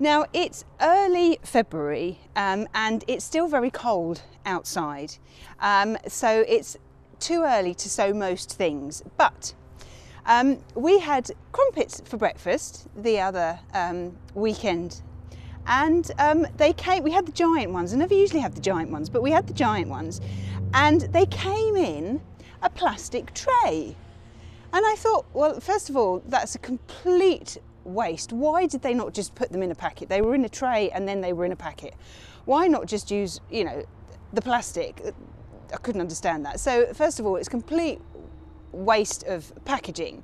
Now it's early February and it's still very cold outside, so it's too early to sow most things, but we had crumpets for breakfast the other weekend, and we had the giant ones. I never usually have the giant ones, but we had the giant ones, and they came in a plastic tray. And I thought, well, first of all, that's a complete waste. Why did they not just put them in a packet? They were in a tray and then they were in a packet. Why not just use, you know, the plastic? I couldn't understand that. So first of all, it's complete waste of packaging.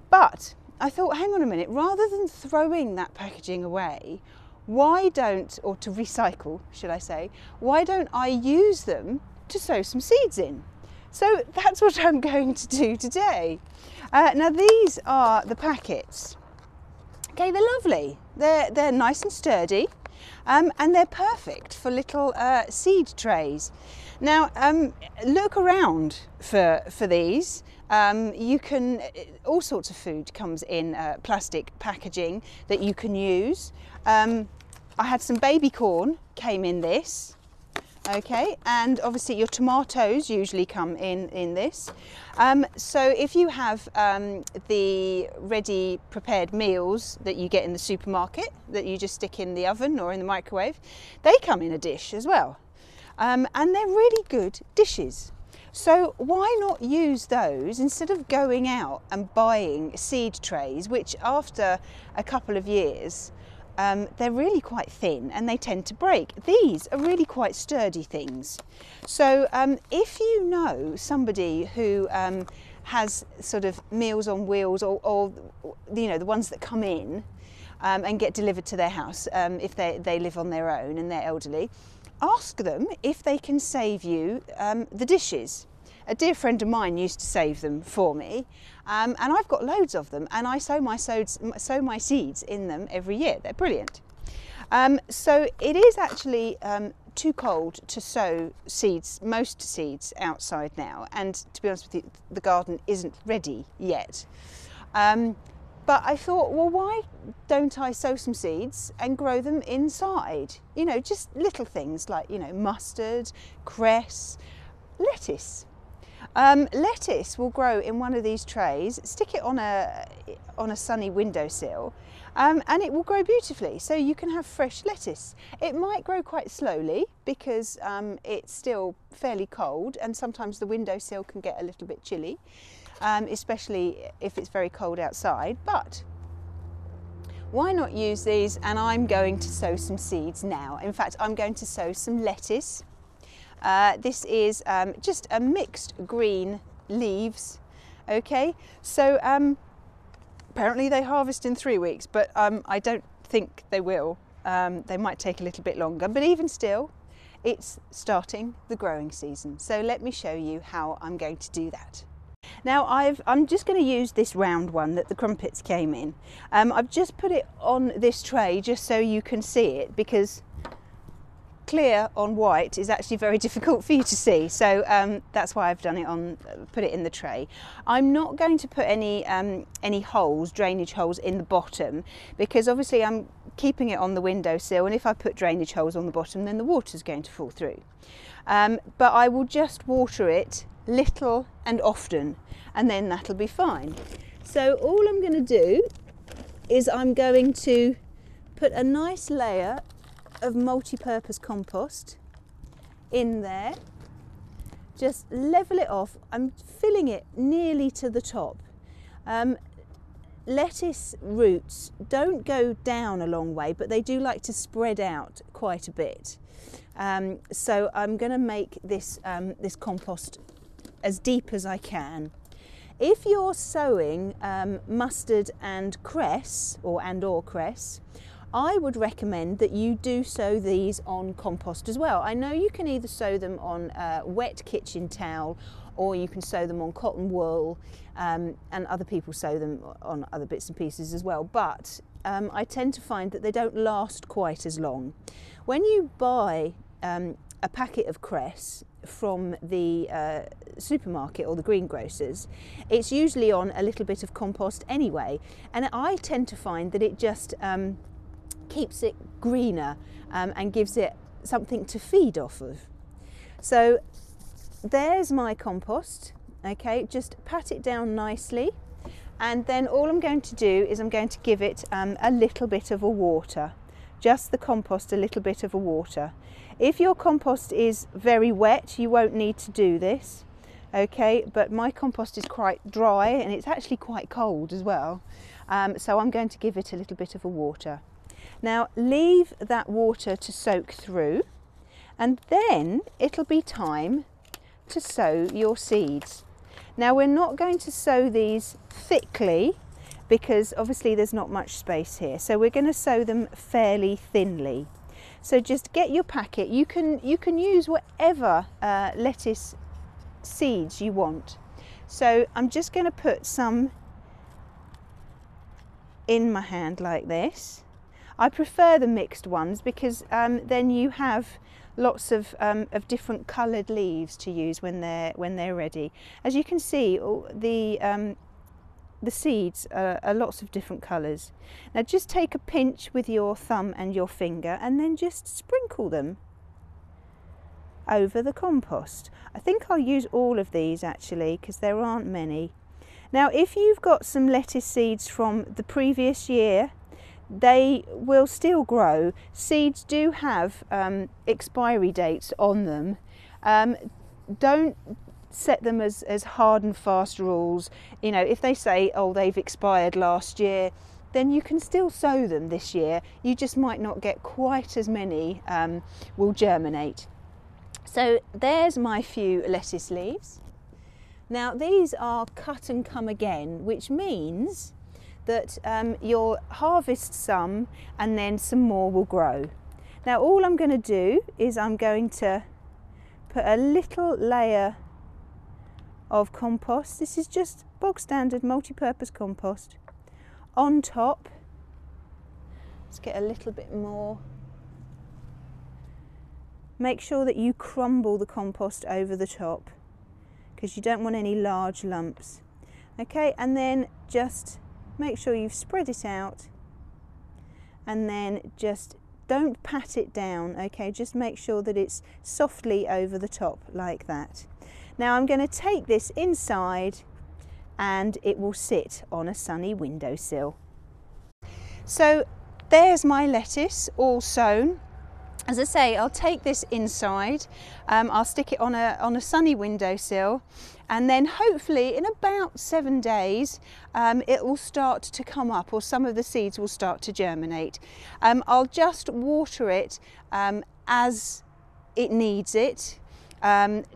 But I thought, hang on a minute, rather than throwing that packaging away, why don't, or to recycle, should I say, why don't I use them to sow some seeds in? So that's what I'm going to do today. Now these are the packets. Okay, they're lovely. They're nice and sturdy, and they're perfect for little seed trays. Now look around for these. You can, all sorts of food comes in plastic packaging that you can use. I had some baby corn came in this. Okay, and obviously your tomatoes usually come in this. So if you have the ready prepared meals that you get in the supermarket that you just stick in the oven or in the microwave, they come in a dish as well. And they're really good dishes. So why not use those instead of going out and buying seed trays, which after a couple of years, they're really quite thin and they tend to break. These are really quite sturdy things. So if you know somebody who has sort of Meals on Wheels or you know, the ones that come in and get delivered to their house, if they live on their own and they're elderly, ask them if they can save you the dishes. A dear friend of mine used to save them for me, and I've got loads of them, and I sow my seeds in them every year. They're brilliant. So it is actually too cold to sow seeds, most seeds outside now, and to be honest with you, the garden isn't ready yet. But I thought, well, why don't I sow some seeds and grow them inside? You know, just little things like, you know, mustard, cress, lettuce. Lettuce will grow in one of these trays. Stick it on a sunny windowsill, and it will grow beautifully. So you can have fresh lettuce. It might grow quite slowly because it's still fairly cold, and sometimes the windowsill can get a little bit chilly, especially if it's very cold outside. But why not use these? And I'm going to sow some seeds now. In fact, I'm going to sow some lettuce. This is just a mixed green leaves. Okay, so apparently they harvest in 3 weeks, but I don't think they will. They might take a little bit longer, but even still, it's starting the growing season. So let me show you how I'm going to do that. Now I'm just going to use this round one that the crumpets came in. I've just put it on this tray just so you can see it, because clear on white is actually very difficult for you to see, so that's why I've done it put it in the tray. I'm not going to put any holes, drainage holes in the bottom, because obviously I'm keeping it on the windowsill, and if I put drainage holes on the bottom then the water's going to fall through. But I will just water it little and often, and then that'll be fine. So all I'm going to do is I'm going to put a nice layer of multi-purpose compost in there. Just level it off. I'm filling it nearly to the top. Lettuce roots don't go down a long way, but they do like to spread out quite a bit. So I'm going to make this this compost as deep as I can. If you're sowing mustard and cress, or cress, I would recommend that you do sow these on compost as well. I know you can either sow them on wet kitchen towel, or you can sow them on cotton wool, and other people sow them on other bits and pieces as well, but I tend to find that they don't last quite as long. When you buy a packet of cress from the supermarket or the greengrocers, it's usually on a little bit of compost anyway, and I tend to find that it just keeps it greener and gives it something to feed off of. So there's my compost. Okay, just pat it down nicely, and then all I'm going to do is I'm going to give it a little bit of a water, just the compost, a little bit of a water. If your compost is very wet, you won't need to do this, okay, but my compost is quite dry and it's actually quite cold as well, so I'm going to give it a little bit of a water. Now leave that water to soak through, and then it'll be time to sow your seeds. Now we're not going to sow these thickly because obviously there's not much space here, so we're going to sow them fairly thinly. So just get your packet. You can use whatever lettuce seeds you want. So I'm just going to put some in my hand like this. I prefer the mixed ones because then you have lots of different coloured leaves to use when they're ready. As you can see, the seeds are lots of different colours. Now just take a pinch with your thumb and your finger and then just sprinkle them over the compost. I think I'll use all of these actually because there aren't many. Now if you've got some lettuce seeds from the previous year, they will still grow. Seeds do have expiry dates on them. Don't set them as hard and fast rules. You know, if they say, oh, they've expired last year, then you can still sow them this year. You just might not get quite as many will germinate. So there's my few lettuce leaves. Now these are cut and come again, which means that you'll harvest some and then some more will grow. Now all I'm going to do is I'm going to put a little layer of compost. This is just bog standard multi-purpose compost on top. Let's get a little bit more. Make sure that you crumble the compost over the top because you don't want any large lumps. Okay, and then just make sure you've spread it out, and then just don't pat it down, okay, just make sure that it's softly over the top like that. Now I'm going to take this inside and it will sit on a sunny windowsill. So there's my lettuce all sown. As I say, I'll take this inside, I'll stick it on a sunny windowsill, and then hopefully in about 7 days it will start to come up, or some of the seeds will start to germinate. I'll just water it as it needs it,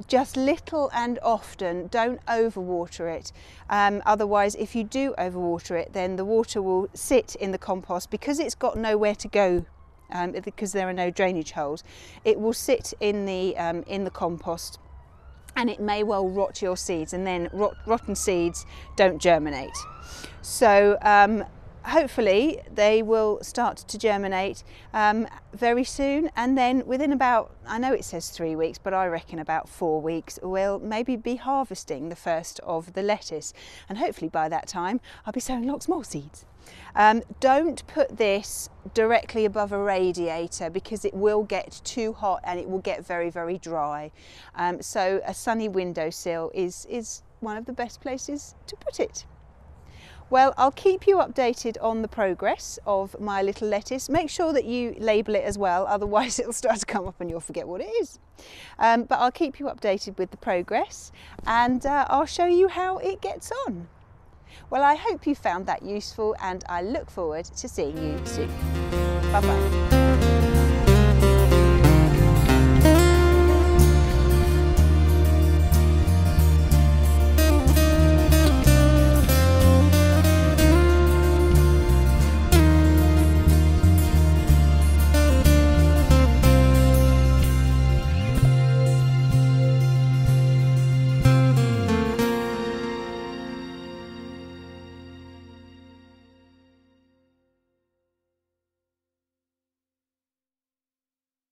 just little and often. Don't overwater it, otherwise if you do overwater it then the water will sit in the compost because it's got nowhere to go. Because there are no drainage holes, it will sit in the compost, and it may well rot your seeds, and then rotten seeds don't germinate. So hopefully they will start to germinate very soon, and then within about, I know it says 3 weeks, but I reckon about 4 weeks, we'll maybe be harvesting the first of the lettuce, and hopefully by that time I'll be sowing lots more seeds. Don't put this directly above a radiator because it will get too hot and it will get very, very dry. So a sunny windowsill is one of the best places to put it. Well, I'll keep you updated on the progress of my little lettuce. Make sure that you label it as well, otherwise it'll start to come up and you'll forget what it is. But I'll keep you updated with the progress, and I'll show you how it gets on. Well, I hope you found that useful, and I look forward to seeing you soon. Bye-bye.